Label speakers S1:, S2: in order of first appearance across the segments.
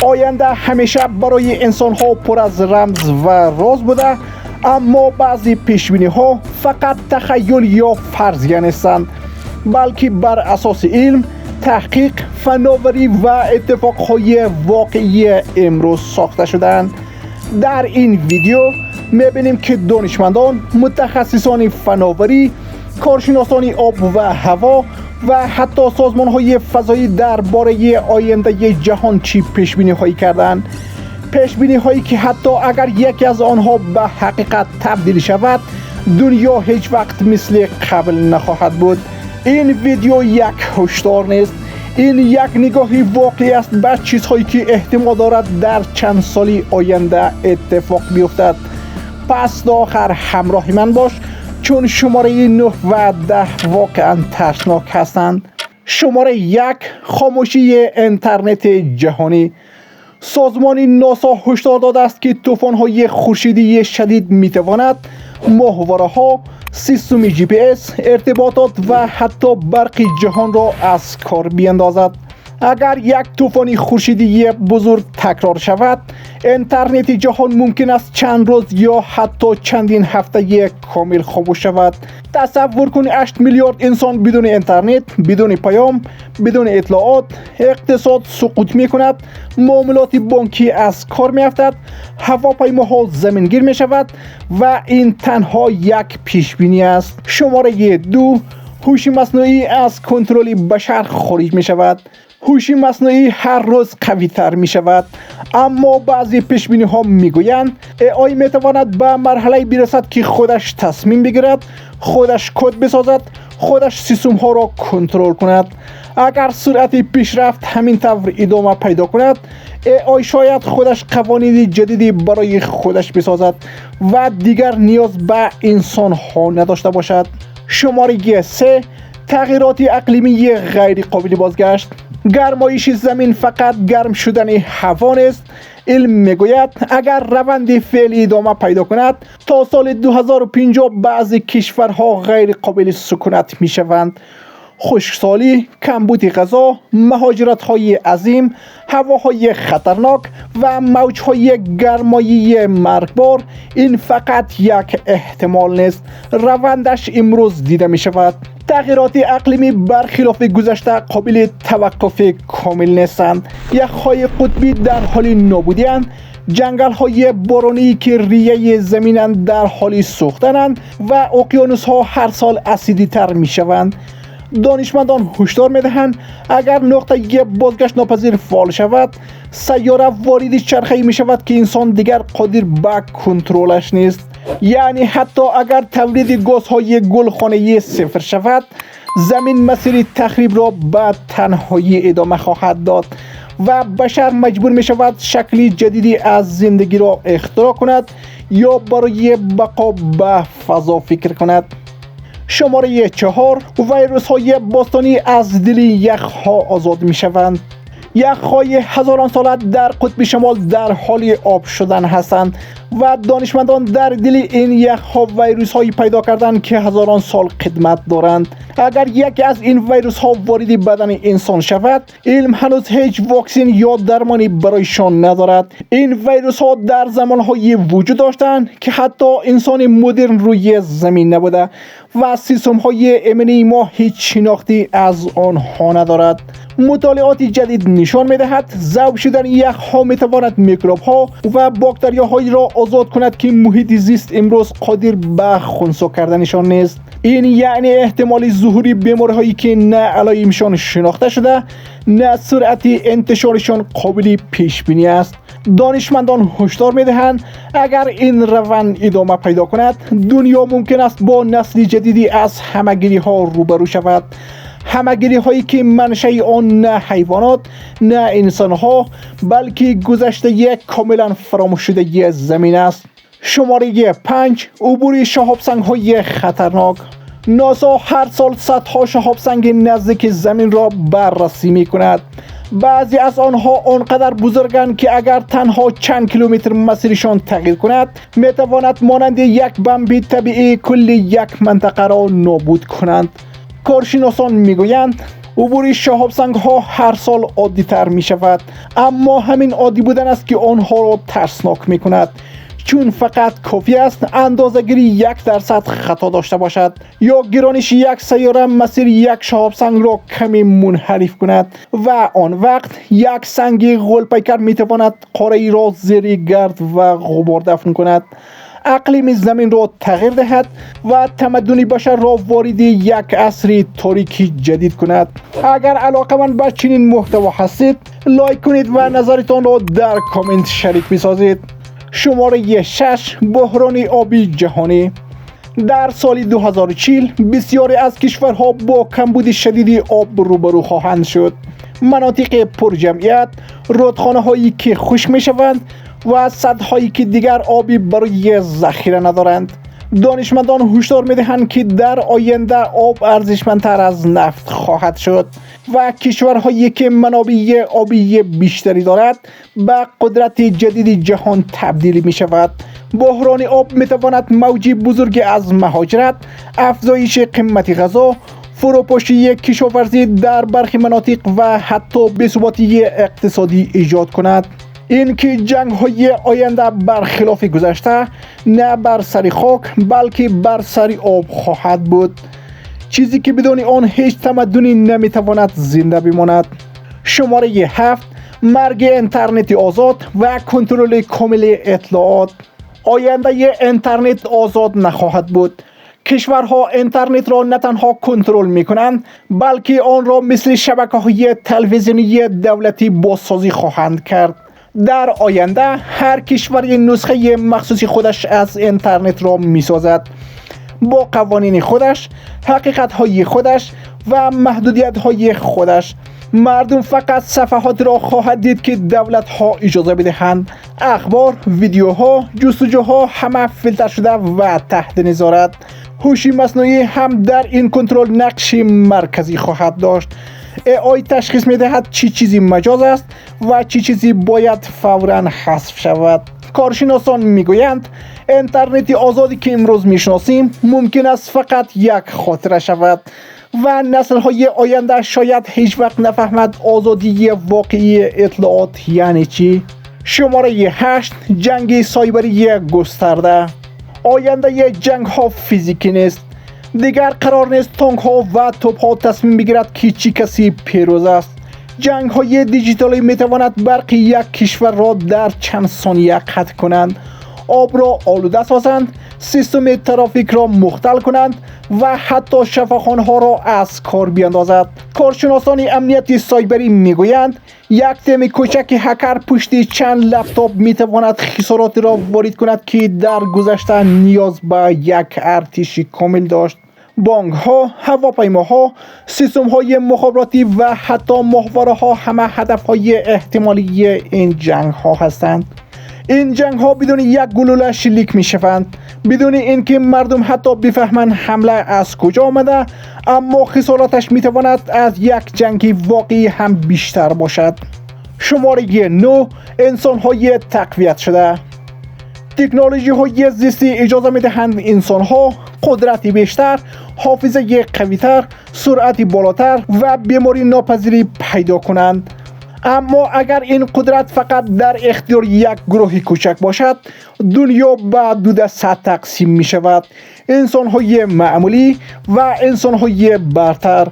S1: آینده همیشه برای انسان ها پر از رمز و راز بوده، اما بعضی پیشبینی ها فقط تخیل یا فرضیه نیستند، بلکه بر اساس علم، تحقیق، فناوری و اتفاقهای واقعی امروز ساخته شدند. در این ویدیو می‌بینیم که دانشمندان، متخصصان فناوری، کارشناسان آب و هوا و حتی سازمان‌های فضایی درباره آینده جهان چی پیش‌بینی‌هایی کردند. پیش‌بینی‌هایی که حتی اگر یکی از آنها به حقیقت تبدیل شود، دنیا هیچ وقت مثل قبل نخواهد بود. این ویدیو یک هشدار نیست، این یک نگاهی واقعی است به چیزهایی که احتمال دارد در چند سالی آینده اتفاق بیفتد. پس تا آخر همراه من باش، چون شماره 9 و 10 واقعا ترسناک هستند. شماره 1: خاموشی اینترنت جهانی. سازمان ناسا هشدار داده است که طوفان‌های خورشیدی شدید می‌تواند ماهواره‌ها، سیستم GPS، ارتباطات و حتی برق جهان را از کار بیندازد. اگر یک طوفان خورشیدی بزرگ تکرار شود، اینترنت جهان ممکن است چند روز یا حتی چندین هفته کامل خاموش شود. تصور کن 8 میلیارد انسان بدون اینترنت، بدون پیام، بدون اطلاعات، اقتصاد سقوط می کند، معاملات بانکی از کار می افتد، هواپیماها زمینگیر می شود و این تنها یک پیش بینی است. شماره 2: هوش مصنوعی از کنترل بشر خارج می شود. هوش مصنوعی هر روز قوی تر می شود، اما بعضی پیش بینی ها می گویند AI می تواند به مرحله برسد که خودش تصمیم بگیرد، خودش کد بسازد، خودش سیستم ها را کنترل کند. اگر سرعت پیشرفت همین طور ادامه پیدا کند، AI شاید خودش قوانین جدیدی برای خودش بسازد و دیگر نیاز به انسان ها نداشته باشد. شماره 3: تغییرات اقلیمی غیر قابل بازگشت. گرمایش زمین فقط گرم شدن هوا نیست. علم میگوید اگر روند فعلی ادامه پیدا کند، تا سال 2050 بعضی کشورها غیر قابل سکونت میشوند. خشکسالی، کمبود غذا، مهاجرت‌های عظیم، هواهای خطرناک و موج‌های گرمایی مرگبار، این فقط یک احتمال نیست، روندش امروز دیده می شود. تغییرات اقلیمی برخلاف گذشته قابل توقف کامل نیستند. یخ‌های قطبی در حال نابودی‌اند، جنگل‌های بارانی که ریه زمینند در حال سوختنند و اقیانوس‌ها هر سال اسیدی‌تر می‌شوند. دانشمندان هشدار می‌دهند اگر نقطه بازگشت ناپذیر فعال شود، سیاره وارد چرخه‌ای می‌شود که انسان دیگر قادر به کنترلش نیست. یعنی حتی اگر تولید گازهای گلخانه‌ای صفر شود، زمین مسیر تخریب را به تنهایی ادامه خواهد داد و بشر مجبور می‌شود شکلی جدیدی از زندگی را اختراع کند یا برای بقا به فضا فکر کند. شماره 4: ویروس های باستانی از دل یخ‌ها آزاد می شوند. یخ‌های هزاران ساله در قطب شمال در حال آب شدن هستند و دانشمندان در دل این یخ‌ها ویروس‌هایی پیدا کردند که هزاران سال قدمت دارند. اگر یکی از این ویروس‌ها وارد بدن انسان شود، علم هنوز هیچ واکسن یا درمانی برایشان ندارد. این ویروس‌ها در زمان‌های وجود داشتند که حتی انسان مدرن روی زمین نبوده و سیستم‌های ایمنی ما هیچ شناختی از آنها ندارد. مطالعات جدید نشان می‌دهد ذوب شدن یخ‌ها می‌تواند میکروب‌ها و باکتریاهایی را آزاد کند که محیط زیست امروز قادر به خنثی کردنشان نیست. این یعنی احتمال ظهور بیماری‌هایی که نه علائمشان شناخته شده، نه سرعت انتشارشان قابل پیش بینی است. دانشمندان هشدار می‌دهند اگر این روند ادامه پیدا کند، دنیا ممکن است با نسل جدیدی از همه‌گیری‌ها روبرو شود. همه‌گیری‌هایی که منشأ آن نه حیوانات، نه انسان‌ها، بلکه گذشته یک کاملا فراموش شده زمین است. شماره 5: عبور شهاب‌سنگ‌های خطرناک. ناسا هر سال صدها شهاب‌سنگ نزدیک زمین را بررسی می‌کند. بعضی از آنها آنقدر بزرگند که اگر تنها چند کیلومتر مسیرشان تغییر کند، می‌تواند مانند یک بمب طبیعی کل یک منطقه را نابود کنند. کارشناسان میگویند عبور شهاب سنگ ها هر سال عادی تر می شود، اما همین عادی بودن است که آنها را ترسناک می کند، چون فقط کافی است اندازه‌گیری 1% خطا داشته باشد یا گرانش یک سیاره مسیر یک شهاب سنگ را کمی منحرف کند و آن وقت یک سنگ غول‌پیکر می تواند قاره را زیر گرد و غبار دفن کند، اقلیم زمین را تغییر دهد و تمدن بشر را وارد یک عصر تاریکی جدید کند. اگر علاقه‌مند به چنین محتوا هستید، لایک کنید و نظرتان را در کامنت شریک بسازید. شماره 6: بحران آبی جهانی. در سال 2040 بسیاری از کشورها با کمبود شدید آب روبرو خواهند شد. مناطق پرجمعیت، رودخانه هایی که خشک می شوند و سدهایی که دیگر آبی برای ذخیره ندارند. دانشمندان هشدار می‌دهند که در آینده آب ارزشمندتر از نفت خواهد شد و کشورهایی که منابع آبی بیشتری دارد به قدرت جدید جهان تبدیل می شود. بحران آب می تواند موج بزرگی از مهاجرت، افزایش قیمت غذا، فروپاشی کشاورزی در برخی مناطق و حتی بی‌ثباتی اقتصادی ایجاد کند. این که جنگ های آینده برخلاف گذشته نه بر سر خاک بلکه بر سر آب خواهد بود، چیزی که بدون آن هیچ تمدنی نمیتواند زنده بماند. شماره 7: مرگ اینترنت آزاد و کنترل کامل اطلاعات. آینده اینترنت آزاد نخواهد بود. کشورها اینترنت را نه تنها کنترل میکنند بلکه آن را مثل شبکه‌های تلویزیونی دولتی بازسازی خواهند کرد. در آینده هر کشور نسخه مخصوص خودش از اینترنت را میسازد با قوانین خودش، حقیقت‌های خودش و محدودیت‌های خودش. مردم فقط صفحات را خواهد دید که دولت‌ها اجازه بدهند. اخبار، ویدیوها، جستجوها همه فیلتر شده و تحت نظارت. هوش مصنوعی هم در این کنترل نقش مرکزی خواهد داشت. AI تشخیص می‌دهد چی چیزی مجاز است و چی چیزی باید فوراً حذف شود. کارشناسان میگویند اینترنت آزادی که امروز میشناسیم ممکن است فقط یک خاطره شود و نسل‌های آینده شاید هیچ وقت نفهمد آزادی واقعی اطلاعات یعنی چی. شماره 8: جنگ سایبری گسترده. آینده جنگ ها فیزیکی نیست. دیگر قرار نیست تانک ها و توپ ها تصمیم بگیرد که چی کسی پیروز است. جنگ های دیجیتالی می تواند برق یک کشور را در چند ثانیه قطع کنند، آب را آلوده سازند، سیستم ترافیک را مختل کنند و حتی شفاخانه ها را از کار بیاندازد. کارشناسان امنیت سایبری میگویند یک تیم کوچک هکر پشت چند لپتاپ میتواند خساراتی را وارد کند که در گذشته نیاز به یک ارتش کامل داشت. بانک ها، هواپیماها، سیستم های مخابراتی و حتی ماهواره ها همه هدف های احتمالی این جنگ ها هستند. این جنگ ها بدون یک گلوله شلیک می شوند، بدون اینکه مردم حتی بفهمند حمله از کجا آمده، اما خساراتش می تواند از یک جنگ واقعی هم بیشتر باشد. شماره 9: انسان های تقویت شده. تکنولوژی های زیستی اجازه می دهند انسان ها قدرتی بیشتر، حافظه قویتر، سرعتی بالاتر و بیماری ناپذیری پیدا کنند. اما اگر این قدرت فقط در اختیار یک گروه کوچک باشد، دنیا به دو دسته تقسیم می شود: انسان‌های معمولی و انسان‌های برتر.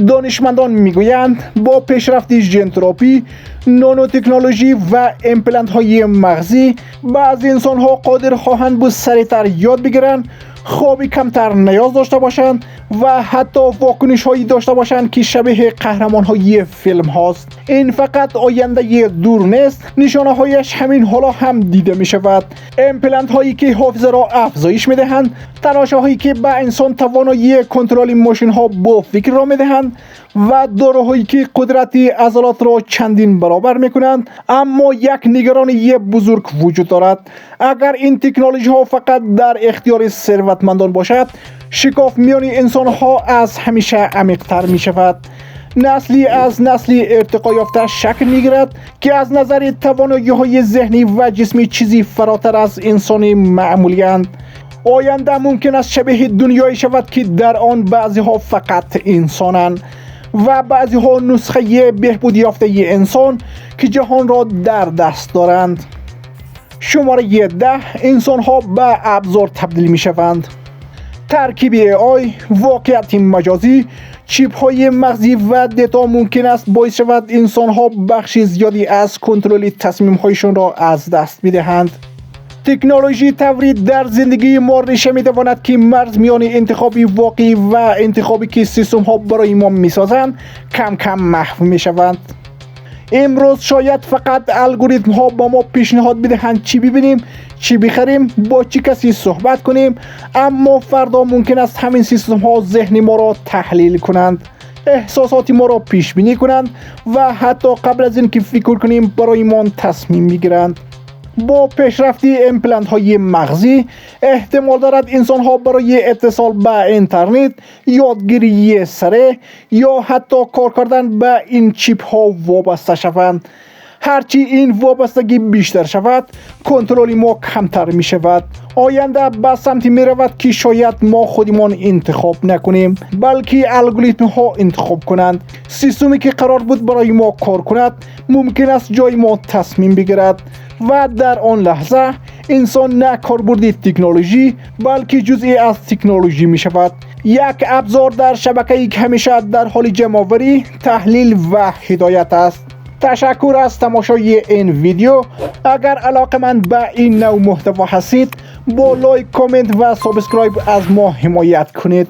S1: دانشمندان میگویند با پیشرفت ژن تراپی، نانو تکنولوژی و امپلنت های مغزی، بعضی انسان ها قادر خواهند بود سریعتر یاد بگیرند، خوابی کمتر نیاز داشته باشند و حتی واکنش هایی داشته باشند که شبیه قهرمان های فیلم هاست. این فقط آینده دور نیست، نشانه هایش همین حالا هم دیده می شود. امپلنت هایی که حافظه را افزایش می دهند، تراشه هایی که به انسان توانایی کنترل ماشین ها با فکر را می دهند و داروهایی که قدرت عضلات را چندین برابر می کنند. اما یک نگرانی بزرگ وجود دارد: اگر این تکنولوژی ها فقط در اختیار ثروتمندان باشد، شکاف میان انسان ها از همیشه عمیق‌تر می شود. نسلی از نسلی ارتقا یافته شکل می گیرد که از نظر توانایی های ذهنی و جسمی چیزی فراتر از انسان معمولی اند. آینده ممکن است شبیه دنیایی شود که در آن بعضی ها فقط انسانند و بعضی ها نسخه بهبود یافته انسان که جهان را در دست دارند. شماره 10. انسان ها به ابزار تبدیل می شوند. ترکیب AI، واقعیت مجازی، چیپ های مغزی و دیتا ممکن است باعث شود انسان ها بخش زیادی از کنترل تصمیم هایشان را از دست بدهند. تکنولوژی تورید در زندگی ما ریشه می تواند که مرز میان انتخابی واقعی و انتخابی که سیستم ها برای ما می سازند کم کم محو می شوند. امروز شاید فقط الگوریتم ها با ما پیشنهاد بدهند چی ببینیم، چی بخریم، با چه کسی صحبت کنیم، اما فردا ممکن است همین سیستم ها ذهن ما را تحلیل کنند، احساسات ما را پیش بینی کنند و حتی قبل از اینکه فکر کنیم برای ما تصمیم بگیرند. با پیشرفت امپلنت های مغزی احتمال دارد انسان ها برای اتصال به اینترنت، یادگیری سریع یا حتی کار کردن به این چیپ ها وابسته شوند. هرچی این وابستگی بیشتر شود، کنترل ما کمتر می شود. آینده به سمتی می رود که شاید ما خودمان انتخاب نکنیم، بلکه الگوریتم ها انتخاب کنند. سیستمی که قرار بود برای ما کار کند ممکن است جای ما تصمیم بگیرد و در آن لحظه انسان نه کاربرد تکنولوژی بلکه جزئی از تکنولوژی می شود. یک ابزار در شبکه‌ای که همیشه در حال جمع‌آوری، تحلیل و هدایت است. تشکر از تماشای این ویدیو. اگر علاقه‌مند به این نوع محتوا هستید با لایک، کامنت و سابسکرایب از ما حمایت کنید.